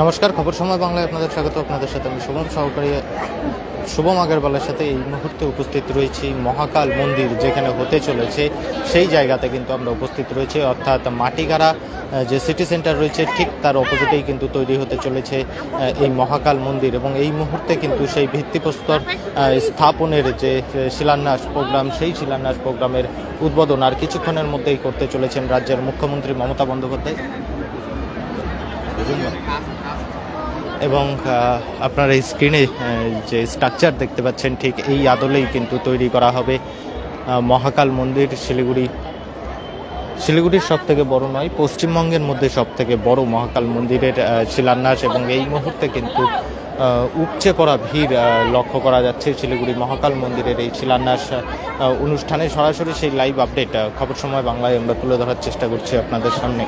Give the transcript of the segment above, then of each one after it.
নমস্কার, খবর সময় বাংলায় আপনাদের স্বাগত। আপনাদের সাথে আমি শুভম আগরওয়ালের সাথে এই মুহূর্তে উপস্থিত রয়েছি মহাকাল মন্দির যেখানে হতে চলেছে সেই জায়গাতে কিন্তু আমরা উপস্থিত রয়েছি, অর্থাৎ মাটিগাড়া যে সিটি সেন্টার রয়েছে ঠিক তার অপোজিটেই কিন্তু তৈরি হতে চলেছে এই মহাকাল মন্দির। এবং এই মুহূর্তে কিন্তু সেই ভিত্তিপ্রস্তর স্থাপনের যে শিলান্যাস প্রোগ্রাম, সেই শিলান্যাস প্রোগ্রামের উদ্বোধন আর কিছুক্ষণের মধ্যেই করতে চলেছেন রাজ্যের মুখ্যমন্ত্রী মমতা বন্দ্যোপাধ্যায়। এবং আপনারা এই স্ক্রিনে যে স্ট্রাকচার দেখতে পাচ্ছেন ঠিক এই আদলেই কিন্তু তৈরি করা হবে মহাকাল মন্দির। শিলিগুড়ির সব থেকে বড় নয়, পশ্চিমবঙ্গের মধ্যে সব থেকে বড় মহাকাল মন্দিরের শিলান্যাস। এবং এই মুহূর্তে কিন্তু উপচে পড়া ভিড় লক্ষ্য করা যাচ্ছে শিলিগুড়ি মহাকাল মন্দিরের এই শিলান্যাস অনুষ্ঠানে। সরাসরি সেই লাইভ আপডেট খবর সময় বাংলায় আমরা তুলে ধরার চেষ্টা করছি আপনাদের সামনে।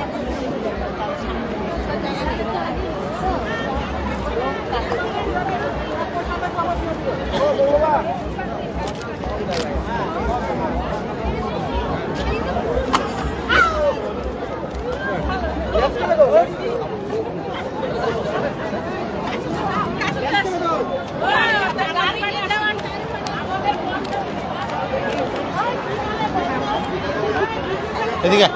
এদিকে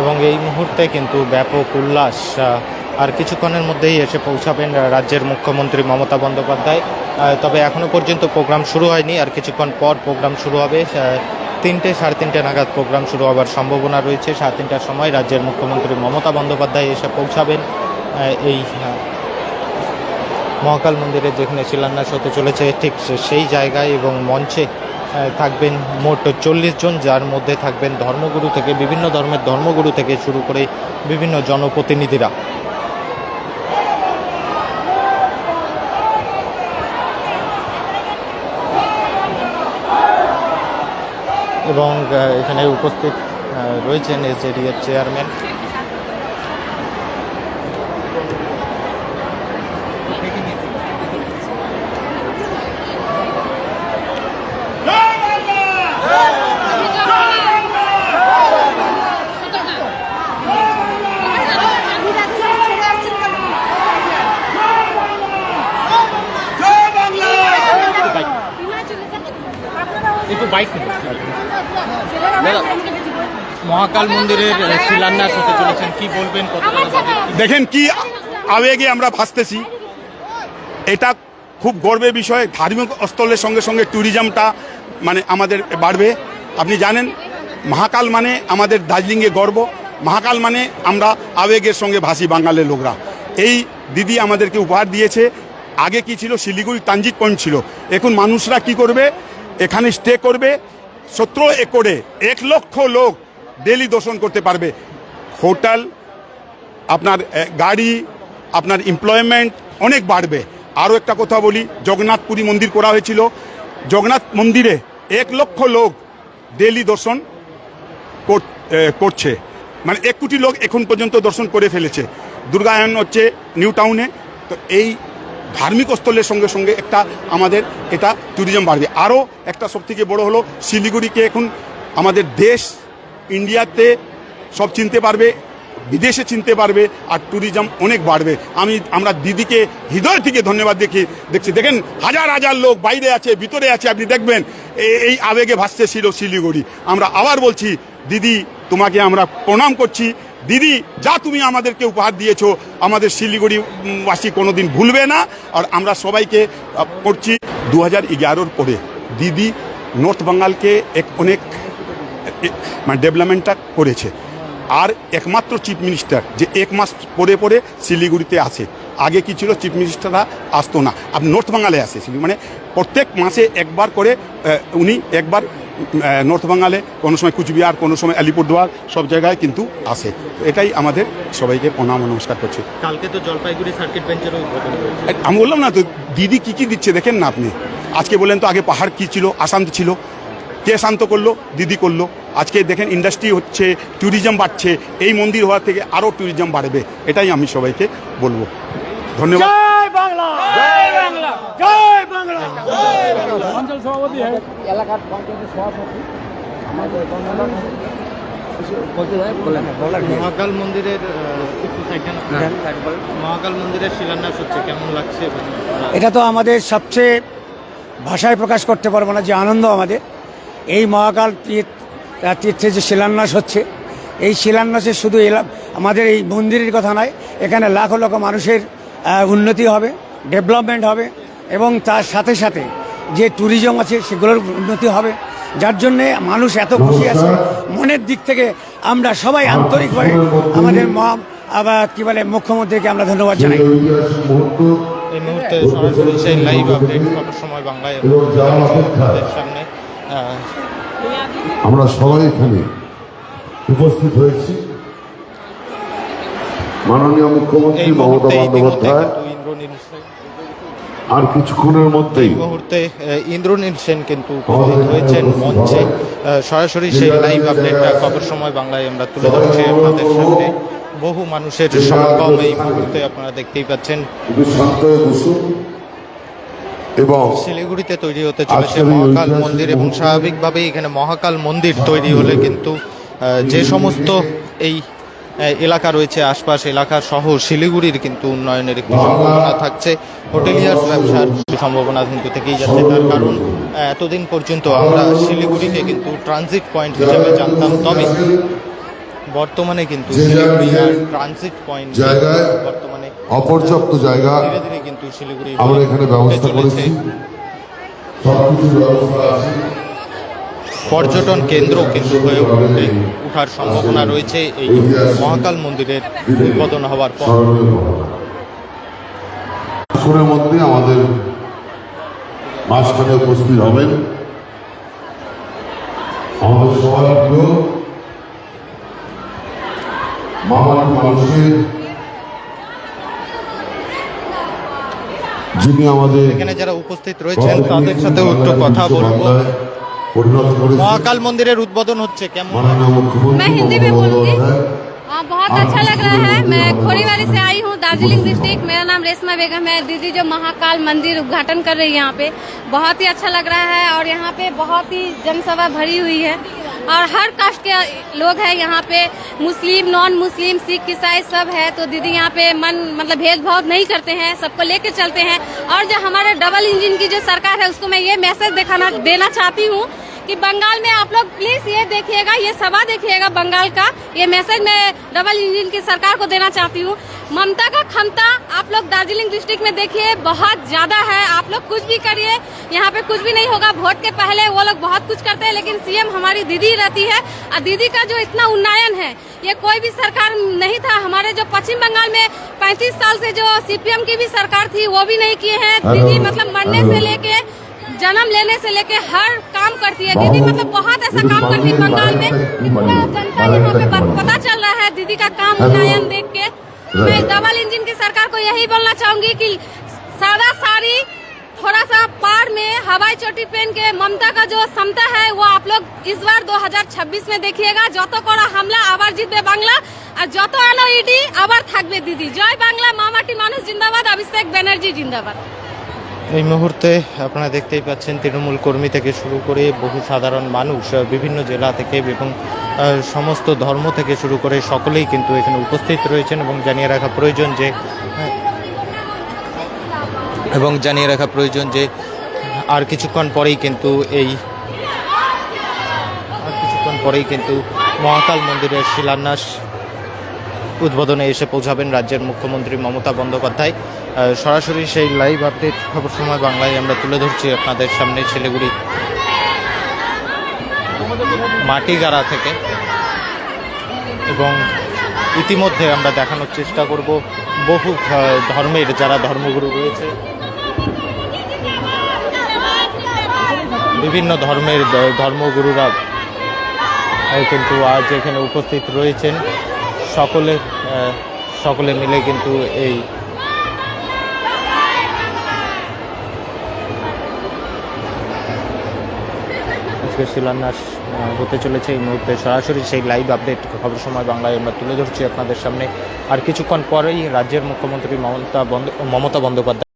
এবং এই মুহূর্তে কিন্তু ব্যাপক উল্লাস। আর কিছুক্ষণের মধ্যেই এসে পৌঁছাবেন রাজ্যের মুখ্যমন্ত্রী মমতা বন্দ্যোপাধ্যায়। তবে এখনও পর্যন্ত প্রোগ্রাম শুরু হয়নি, আর কিছুক্ষণ পর প্রোগ্রাম শুরু হবে। 3টে সাড়ে 3টে নাগাদ প্রোগ্রাম শুরু হওয়ার সম্ভাবনা রয়েছে। 3:30টার সময় রাজ্যের মুখ্যমন্ত্রী মমতা বন্দ্যোপাধ্যায় এসে পৌঁছাবেন এই মহাকাল মন্দিরে যেখানে শিলান্যাস হতে চলেছে ঠিক সেই জায়গায়। এবং মঞ্চে থাকবেন মোট 40 জন, যার মধ্যে থাকবেন ধর্মগুরু থেকে, বিভিন্ন ধর্মের ধর্মগুরু থেকে শুরু করে বিভিন্ন জনপ্রতিনিধিরা। এবং এখানে উপস্থিত রয়েছেন এসজেডিএর চেয়ারম্যান। মহাকাল মন্দিরের শিলান্যাস হতে চলেছেন, কি বলবেন? দেখেন কি আবেগে আমরা ভাসতেছি, এটা খুব গর্বের বিষয়। ধার্মিক স্থলের সঙ্গে সঙ্গে ট্যুরিজমটা মানে আমাদের বাড়বে। আপনি জানেন মহাকাল মানে আমাদের দার্জিলিংয়ে গর্ব, মহাকাল মানে আমরা আবেগের সঙ্গে ভাসি বাঙালির লোকরা। এই দিদি আমাদেরকে উপহার দিয়েছে। আগে কি ছিল, শিলিগুড়ি ট্রানজিট পয়েন্ট ছিল, এখন মানুষরা কি করবে, এখানে স্টে করবে। 17 একরে 1 লক্ষ লোক ডেলি দর্শন করতে পারবে। হোটেল, আপনার গাড়ি, আপনার এমপ্লয়মেন্ট অনেক বাড়বে। আরও একটা কথা বলি, জগন্নাথপুরী মন্দির করা হয়েছিল, জগন্নাথ মন্দিরে 1 লক্ষ লোক ডেলি দর্শন করছে, মানে 1 কোটি লোক এখন পর্যন্ত দর্শন করে ফেলেছে। দুর্গায়ন হচ্ছে নিউ টাউনে। তো এই ধার্মিক স্থলের সঙ্গে সঙ্গে একটা আমাদের এটা ট্যুরিজম বাড়বে। আরও একটা সবথেকে বড় হলো, শিলিগুড়িকে এখন আমাদের দেশ ইন্ডিয়াতে সব চিনতে পারবে, বিদেশে চিনতে পারবে, আর ট্যুরিজম অনেক বাড়বে। আমরা দিদিকে হৃদয় থেকে ধন্যবাদ দেখছি। দেখেন হাজার হাজার লোক বাইরে আছে, ভিতরে আছে, আপনি দেখবেন এই আবেগে ভাসতে ছিল শিলিগুড়ি। আমরা আবার বলছি দিদি, তোমাকে আমরা প্রণাম করছি। দিদি, যা তুমি আমাদেরকে উপহার দিয়েছো আমাদের শিলিগুড়িবাসী কোনোদিন ভুলবে না। আর আমরা সবাইকে করছি 2011 পরে দিদি নর্থ বেঙ্গলকে অনেক মানে ডেভেলপমেন্টটা করেছে। আর একমাত্র চিফ মিনিস্টার যে 1 মাস পরে পরে শিলিগুড়িতে আসে। আগে কি ছিল, চিফ মিনিস্টাররা আসতো না, আপনি নর্থ বেঙ্গলে আসে মানে প্রত্যেক মাসে একবার করে উনি একবার নর্থ বেঙ্গলে, কোনো সময় কুচবিহার, কোনো সময় আলিপুরদুয়ার, সব জায়গায় কিন্তু আসে। এটাই আমাদের সবাইকে প্রণাম নমস্কার করছি। কালকে তো জলপাইগুড়ি সার্কিট বেঞ্চেরও উদ্বোধন হয়েছে। আমি বললাম না তো, দিদি কী দিচ্ছে দেখেন না আপনি। আজকে বলেন তো, আগে পাহাড় কী ছিল, অশান্ত ছিল, কে শান্ত করলো? দিদি করলো। আজকে দেখেন ইন্ডাস্ট্রি হচ্ছে, ট্যুরিজম বাড়ছে, এই মন্দির হওয়া থেকে আরও ট্যুরিজম বাড়বে। এটাই আমি সবাইকে বলবো। ধন্যবাদ। জয় বাংলা, জয় বাংলা, জয় বাংলা, জয় বাংলা। এলাকার পঞ্চায়েতের সভাপতি আমাদের মহাকাল মন্দিরের মহাকাল মন্দিরের শিলান্যাস হচ্ছে, কেমন লাগছে? এটা তো আমাদের সবচেয়ে ভাষায় প্রকাশ করতে পারবো না যে আনন্দ আমাদের। এই মহাকাল তীর্থে যে শিলান্যাস হচ্ছে, এই শিলান্যাসে শুধু আমাদের এই মন্দিরের কথা নয়, এখানে লাখো লাখো মানুষের উন্নতি হবে, ডেভেলপমেন্ট হবে, এবং তার সাথে সাথে যে ট্যুরিজম আছে সেগুলোর উন্নতি হবে, যার জন্যে মানুষ এত খুশি আছে। মনের দিক থেকে আমরা সবাই আন্তরিকভাবে আমাদের মুখ্যমন্ত্রীকে আমরা ধন্যবাদ জানাই। এই মুহূর্তে সরাসরি সেই লাইভ আপডেট খবর সময় বাংলায় আপনাদের সামনে আমরা সবাই এখানে উপস্থিত হয়েছি। মাননীয় মুখ্যমন্ত্রী এই মমতা মুহূর্তে বন্দ্যোপাধ্যায় আর কিছুক্ষণের মধ্যেই ইন্দ্রনীল সেন কিন্তু উপস্থিত হয়েছেন মঞ্চে। সরাসরি সেই লাইভ আপডেটটা খবর সময় বাংলায় আমরা তুলে ধরছি আপনাদের সামনে। বহু মানুষের সমাগম এই মুহূর্তে আপনারা দেখতেই পাচ্ছেন। এবং শিলিগুড়িতে তৈরি হতে চলেছে মহাকাল মন্দির, এবং স্বাভাবিকভাবেই এখানে মহাকাল মন্দির তৈরি হলে কিন্তু যে সমস্ত এই এলাকা রয়েছে, আশপাশ এলাকা সহ শিলিগুড়ির কিন্তু উন্নয়নের একটি সম্ভাবনা থাকছে। হোটেলিয়ার্স ব্যবসার সম্ভাবনা কিন্তু থেকেই যাচ্ছে। তার কারণ এতদিন পর্যন্ত আমরা শিলিগুড়িকে কিন্তু ট্রানজিট পয়েন্ট হিসেবে জানতাম, তবে বর্তমানে কিন্তু ট্রানজিট পয়েন্ট জায়গায় বর্তমানে অপর্যাপ্ত জায়গা ধীরে ধীরে কিন্তু শিলিগুড়ি আমরা এখানে ব্যবস্থা করেছি, সবকিছু ব্যবস্থা আছে। পর্যটন কেন্দ্র কিন্তু হয়ে ওঠার সম্ভাবনা রয়েছে এই মহাকাল মন্দিরের উদ্বোধন হওয়ার পর। আসরের মধ্যে আমাদের মাঝখানে উপস্থিত হবেন আমাদের সবার প্রিয় মামাটি মানুষের, যিনি আমাদের এখানে যারা উপস্থিত রয়েছেন তাদের সাথেও একটু কথা বলবো। পরিণত করেছেন। মহাকাল মন্দিরের উদ্বোধন হচ্ছে, কেমন? মাননীয় মুখ্যমন্ত্রী मैं हिंदी में মমতা बोलूंगी। বন্দ্যোপাধ্যায় बहुत अच्छा लग रहा है। मैं खोरीवाली से आई हूँ, दार्जिलिंग डिस्ट्रिक्ट। मेरा नाम रेशमा बेगम है। दीदी जो महाकाल मंदिर उद्घाटन कर रही है यहाँ पे, बहुत ही अच्छा लग रहा है। और यहाँ पे बहुत ही जनसभा भरी हुई है और हर कास्ट के लोग हैं यहाँ पे, मुस्लिम, नॉन मुस्लिम, सिख, ईसाई सब है। तो दीदी यहाँ पे मतलब भेदभाव नहीं करते हैं, सबको लेके चलते हैं। और जो हमारे डबल इंजन की जो सरकार है उसको मैं ये मैसेज देना चाहती हूँ कि बंगाल में आप लोग प्लीज ये देखिएगा, ये सभा देखिएगा बंगाल का। ये मैसेज मैं डबल इंजन की सरकार को देना चाहती हूँ। ममता का क्षमता आप लोग दार्जिलिंग डिस्ट्रिक्ट में देखिए बहुत ज्यादा है। आप लोग कुछ भी करिए, यहाँ पे कुछ भी नहीं होगा। वोट के पहले वो लोग बहुत कुछ करते हैं, लेकिन सीएम हमारी दीदी रहती है। और दीदी का जो इतना उन्नयन है, ये कोई भी सरकार नहीं था। हमारे जो पश्चिम बंगाल में 35 साल से जो सीपीएम की भी सरकार थी वो भी नहीं किए हैं। दीदी मतलब मरने से लेके जन्म लेने से लेके हर काम करती है दीदी, मतलब बहुत ऐसा काम करती है बंगाल में। पूरा जनता यहाँ पे पता चल रहा है दीदी का काम उन्नयन देख के। मैं डबल इंजन की सरकार को यही बोलना चाहूंगी कि सादा साड़ी, थोड़ा सा पार में हवाई चोटी पहन के ममता का जो क्षमता है वो आप लोग इस बार 2026 में देखिएगा। যত করা হামলা আবার জিতবে বাংলা, আর যত আলো ইডি আবার থাকবে দিদি। জয় বাংলা, মামাটি মানুষ জিন্দাবাদ, অভিষেক ব্যানার্জি জিন্দাবাদ। এই মুহূর্তে আপনারা দেখতেই পাচ্ছেন তৃণমূল কর্মী থেকে শুরু করে বহু সাধারণ মানুষ বিভিন্ন জেলা থেকে এবং সমস্ত ধর্ম থেকে শুরু করে সকলেই কিন্তু এখানে উপস্থিত রয়েছেন। এবং জানিয়ে রাখা প্রয়োজন যে আর কিছুক্ষণ পরেই কিন্তু মহাকাল মন্দিরের শিলান্যাস উদ্বোধনে এসে পৌঁছাবেন রাজ্যের মুখ্যমন্ত্রী মমতা বন্দ্যোপাধ্যায়। সরাসরি সেই লাইভ আপডেট খবর সময় বাংলায় আমরা তুলে ধরছি আপনাদের সামনে শিলিগুড়ি মাটিগাড়া থেকে। এবং ইতিমধ্যে আমরা দেখানোর চেষ্টা করব বহু ধর্মের যারা ধর্মগুরু রয়েছে, বিভিন্ন ধর্মের ধর্মগুরুরা কিন্তু আজ এখানে উপস্থিত রয়েছেন। সকলে মিলে কিন্তু এই আজকে শিলান্যাস হতে চলেছে। এই মুহূর্তে সরাসরি সেই লাইভ আপডেট খবর সময় বাংলায় আমরা তুলে ধরছি আপনাদের সামনে। আর কিছুক্ষণ পরেই রাজ্যের মুখ্যমন্ত্রী মমতা বন্দ্যোপাধ্যায়